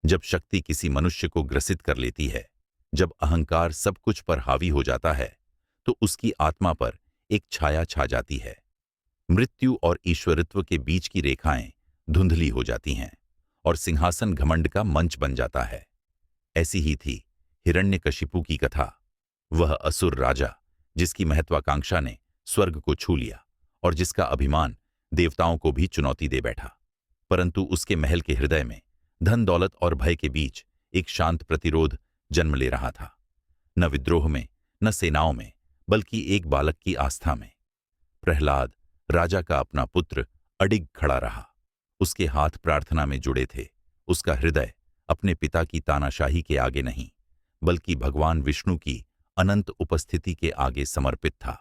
जब शक्ति किसी मनुष्य को ग्रसित कर लेती है, जब अहंकार सब कुछ पर हावी हो जाता है, तो उसकी आत्मा पर एक छाया छा जाती है। मृत्यु और ईश्वरत्व के बीच की रेखाएं धुंधली हो जाती हैं और सिंहासन घमंड का मंच बन जाता है। ऐसी ही थी हिरण्यकशिपु की कथा। वह असुर राजा, जिसकी महत्वाकांक्षा ने स्वर्ग को छू लिया और जिसका अभिमान देवताओं को भी चुनौती दे बैठा। परंतु उसके महल के हृदय में धन दौलत और भय के बीच एक शांत प्रतिरोध जन्म ले रहा था। न विद्रोह में, न सेनाओं में, बल्कि एक बालक की आस्था में। प्रहलाद, राजा का अपना पुत्र, अडिग खड़ा रहा। उसके हाथ प्रार्थना में जुड़े थे। उसका हृदय अपने पिता की तानाशाही के आगे नहीं, बल्कि भगवान विष्णु की अनंत उपस्थिति के आगे समर्पित था।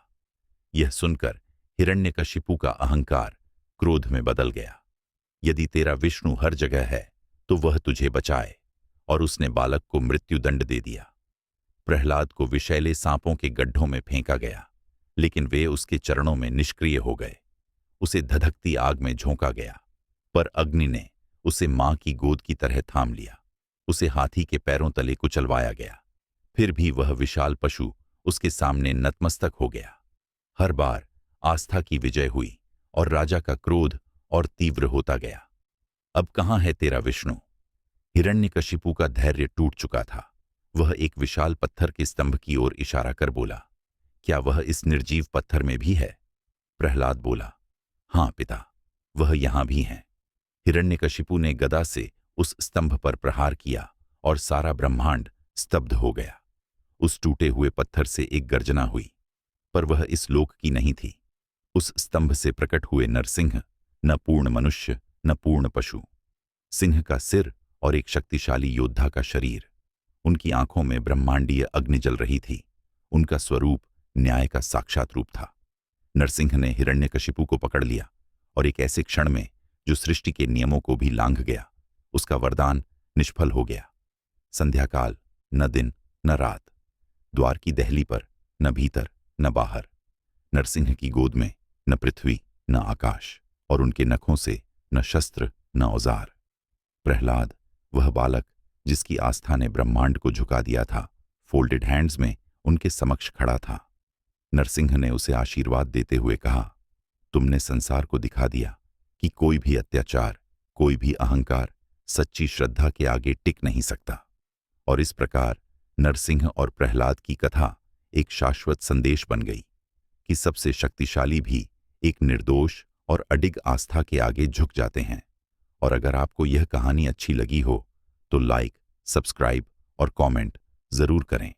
यह सुनकर हिरण्यकशिपु का अहंकार क्रोध में बदल गया। यदि तेरा विष्णु हर जगह है तो वह तुझे बचाए, और उसने बालक को मृत्युदंड दे दिया। प्रहलाद को विषैले सांपों के गड्ढों में फेंका गया, लेकिन वे उसके चरणों में निष्क्रिय हो गए। उसे धधकती आग में झोंका गया, पर अग्नि ने उसे मां की गोद की तरह थाम लिया। उसे हाथी के पैरों तले कुचलवाया गया, फिर भी वह विशाल पशु उसके सामने नतमस्तक हो गया। हर बार आस्था की विजय हुई और राजा का क्रोध और तीव्र होता गया। अब कहां है तेरा विष्णु? हिरण्यकशिपु का धैर्य टूट चुका था। वह एक विशाल पत्थर के स्तंभ की ओर इशारा कर बोला, क्या वह इस निर्जीव पत्थर में भी है? प्रहलाद बोला, हां पिता, वह यहां भी हैं। हिरण्यकशिपु ने गदा से उस स्तंभ पर प्रहार किया और सारा ब्रह्मांड स्तब्ध हो गया। उस टूटे हुए पत्थर से एक गर्जना हुई, पर वह इस लोक की नहीं थी। उस स्तंभ से प्रकट हुए नरसिंह, न पूर्ण मनुष्य न पूर्ण पशु। सिंह का सिर और एक शक्तिशाली योद्धा का शरीर। उनकी आंखों में ब्रह्मांडीय अग्नि जल रही थी। उनका स्वरूप न्याय का साक्षात रूप था। नरसिंह ने हिरण्यकशिपु को पकड़ लिया और एक ऐसे क्षण में जो सृष्टि के नियमों को भी लांघ गया, उसका वरदान निष्फल हो गया। संध्याकाल, न दिन न रात, द्वार की दहली पर न भीतर न बाहर, नरसिंह की गोद में न पृथ्वी न आकाश, और उनके नखों से न शस्त्र न औजार। प्रहलाद, वह बालक जिसकी आस्था ने ब्रह्मांड को झुका दिया था, फोल्डेड हैंड्स में उनके समक्ष खड़ा था। नरसिंह ने उसे आशीर्वाद देते हुए कहा, तुमने संसार को दिखा दिया कि कोई भी अत्याचार, कोई भी अहंकार सच्ची श्रद्धा के आगे टिक नहीं सकता। और इस प्रकार नरसिंह और प्रहलाद की कथा एक शाश्वत संदेश बन गई कि सबसे शक्तिशाली भी एक निर्दोष और अडिग आस्था के आगे झुक जाते हैं। और अगर आपको यह कहानी अच्छी लगी हो तो लाइक, सब्सक्राइब और कमेंट जरूर करें।